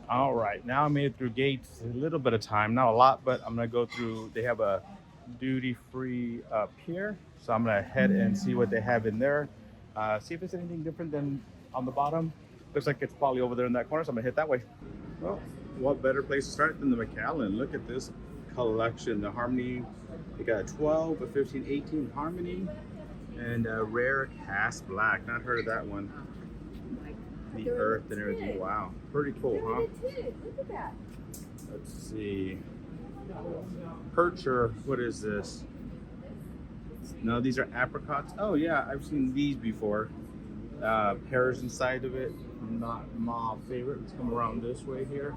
All right, now I made it through gates. A little bit of time, not a lot, but I'm gonna go through. They have a duty free up here, so I'm gonna head and see what they have in there. See if there's anything different than on the bottom. Looks like it's probably over there in that corner, so I'm gonna hit that way. Well, what better place to start than the McAllen? Look at this collection. The Harmony, they got a 12, a 15, 18 Harmony, and a rare cast black. Not heard of that one. The earth and everything. Wow, pretty cool, huh? Look at that. Let's see. Percher, what is this? No, these are apricots. Oh yeah, I've seen these before. Pears inside of it. Not my favorite. Let's come around this way here.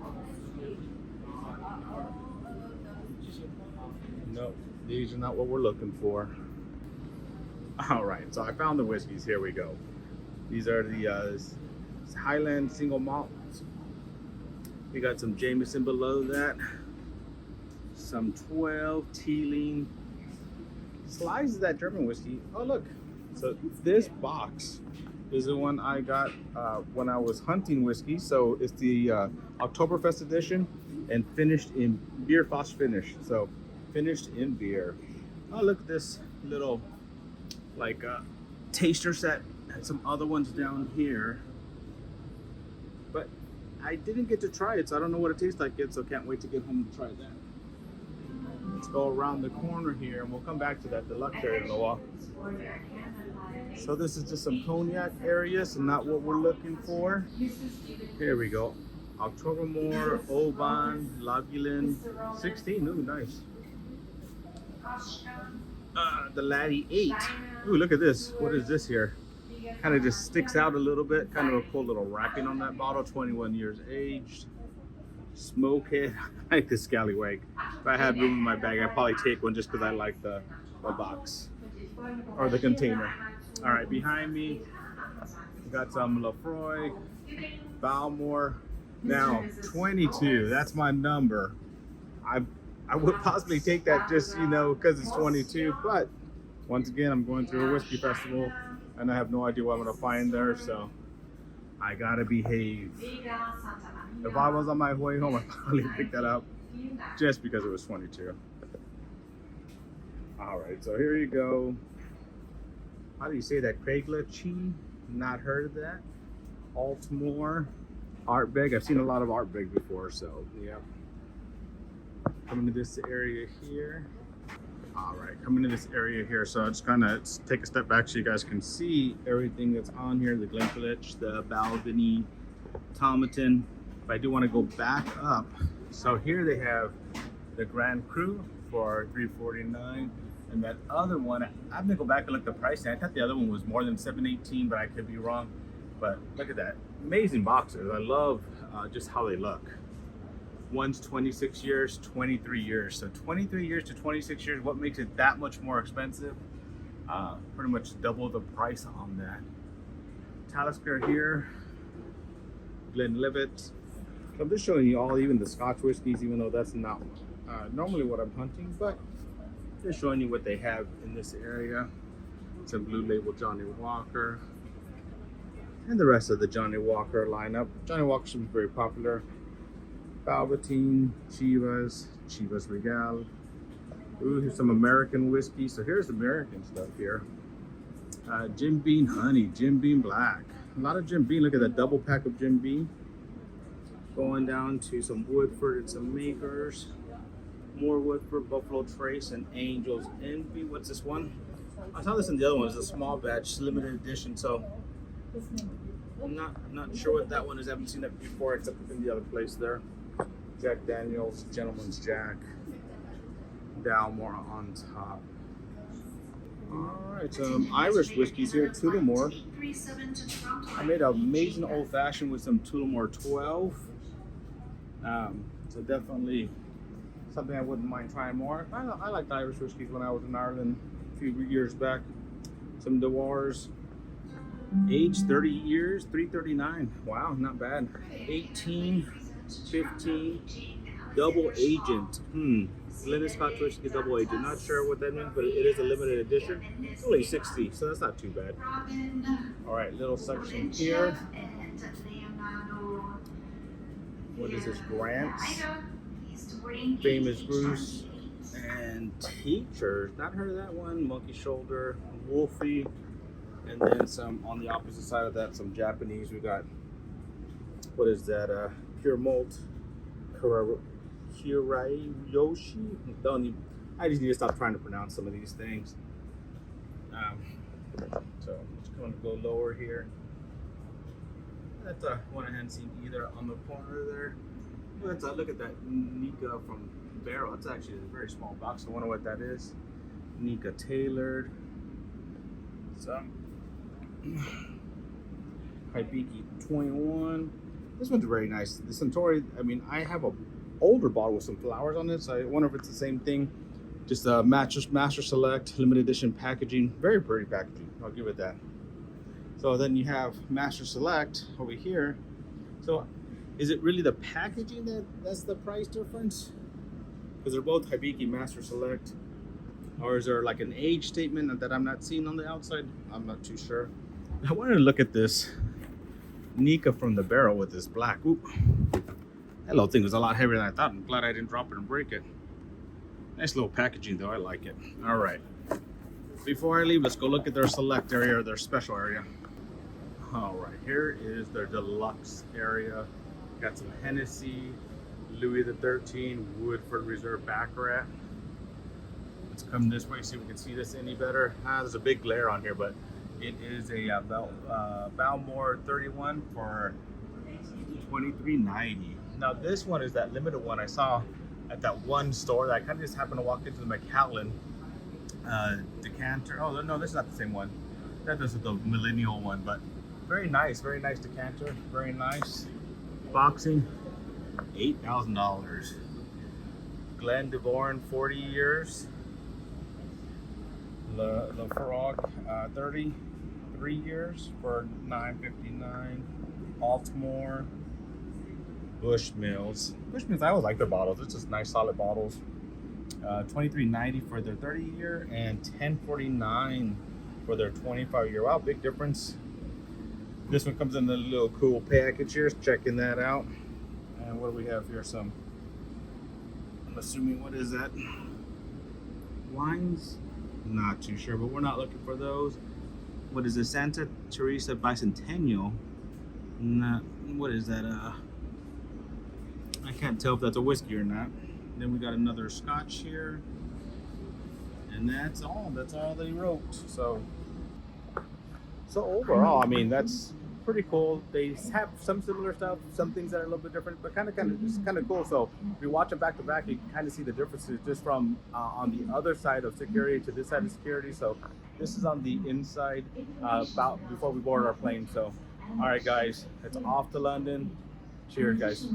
Nope, these are not what we're looking for. All right, so I found the whiskeys. Here we go. These are the Highland single malts. We got some Jameson below that. Some 12 Teeling. Slice is that German whiskey. Oh look, so this box is the one I got when I was hunting whiskey. So it's the Oktoberfest edition and finished in beer Foss finish. So finished in beer. Oh look at this little like taster set. And some other ones down here. But I didn't get to try it, so I don't know what it tastes like yet, so can't wait to get home to try that. Let's go around the corner here, and we'll come back to that Deluxe area in a while. So this is just some cognac areas, and not what we're looking for. Here we go. Oktobermoor, Oban, Lagulin, 16. Ooh, nice. The Laddie 8. Ooh, look at this. What is this here? Kind of just sticks out a little bit. Kind of a cool little wrapping on that bottle. 21 years aged. Smokehead. I like this scallywag. If I had room in my bag, I'd probably take one just because I like the box or the container. All right, behind me, we got some Lafroy, Balmore. Now, 22. That's my number. I would possibly take that just, because it's 22. But once again, I'm going through a whiskey festival, and I have no idea what I'm going to find there, so I gotta behave. If I was on my way home, I'd probably pick that up just because it was 22. All right, so here you go. How do you say that? Craiglachie? Not heard of that. Altmore. Artbeg. I've seen a lot of Artbeg before, so yeah. Coming to this area here. All right, coming to this area here, so I just kind of take a step back so you guys can see everything that's on here, the Glenfiddich, the Balvenie, Tomatin. But I do want to go back up. So here they have the Grand Cru for $349, and that other one, I have to go back and look at the price. I thought the other one was more than $718, but I could be wrong. But look at that, amazing boxes. I love just how they look. One's 26 years, 23 years. So 23 years to 26 years, what makes it that much more expensive? Pretty much double the price on that. Talisker here, Glenlivet. So I'm just showing you all, even the Scotch whiskeys, even though that's not normally what I'm hunting, but just showing you what they have in this area. Some Blue Label Johnny Walker, and the rest of the Johnny Walker lineup. Johnny Walker should be very popular. Balvatine, Chivas Regal. Ooh, here's some American whiskey. So here's American stuff here. Jim Beam Honey, Jim Beam Black. A lot of Jim Beam. Look at that double pack of Jim Beam. Going down to some Woodford and some Makers. More Woodford, Buffalo Trace, and Angel's Envy. What's this one? I saw this in the other one. It's a small batch, limited edition. So I'm not sure what that one is. I haven't seen that before, except in the other place there. Jack Daniels, Gentleman's Jack, Dalmore on top. All right, some Irish whiskeys here. Tullamore. I made an amazing old fashioned with some Tullamore 12. So definitely something I wouldn't mind trying more. I liked Irish whiskeys when I was in Ireland a few years back. Some Dewars. Age 30 years, 339. Wow, not bad. 18. 15, double agent. Glenlivet Scotch whiskey double agent. Not sure what that means, but it is a limited edition. It's only 60, so that's not too bad. All right, little section here. What is this? Grants, Famous Bruce, and Teachers. Not heard of that one. Monkey Shoulder, Wolfie, and then some on the opposite side of that, some Japanese. We got, what is that? Pure Malt, Kirayoshi. Don't even, I just need to stop trying to pronounce some of these things. So I'm just going to go lower here. That's one I hadn't seen either on the corner there. Look at that Nika from Barrel. It's actually a very small box. I wonder what that is. Nika tailored. Some Hibiki 21. This one's very nice. The Centauri, I mean, I have a older bottle with some flowers on it, so I wonder if it's the same thing. Just a Master Select, limited edition packaging. Very pretty packaging, I'll give it that. So then you have Master Select over here. So is it really the packaging that's the price difference? Because they're both Hibiki Master Select. Or is there like an age statement that I'm not seeing on the outside? I'm not too sure. I wanted to look at this Nika from the Barrel with this black. Oop. That little thing was a lot heavier than I thought. I'm glad I didn't drop it and break it. Nice little packaging though, I like it. All right. Before I leave, let's go look at their select area or their special area. All right, here is their deluxe area. Got some Hennessy, Louis XIII, Woodford Reserve Baccarat. Let's come this way, see if we can see this any better. There's a big glare on here, but it is a Balmore 31 for $23.90. Now this one is that limited one I saw at that one store that I kind of just happened to walk into the McAllen decanter. Oh no, this is not the same one. That is the millennial one, but very nice decanter, very nice. Boxing, $8,000. Glendevorn, 40 years. Le Frog, 33 years for $9.59. Baltimore. Bushmills, I always like their bottles. It's just nice, solid bottles. $23.90 for their 30-year and $10.49 for their 25-year. Wow, big difference. This one comes in a little cool package here. Checking that out. And what do we have here? Some, I'm assuming, what is that? Wines? Not too sure, but we're not looking for those. What is this? Santa Teresa Bicentennial? Not, what is that? I can't tell if that's a whiskey or not. Then we got another Scotch here. And that's all they wrote. So overall, I mean, that's pretty cool. They have some similar stuff, some things that are a little bit different, but kind of it's kind of cool. So if you watch them back to back, you can kind of see the differences just from on the other side of security to this side of security. So this is on the inside about before we board our plane. So all right, guys, it's off to London. Cheers, guys.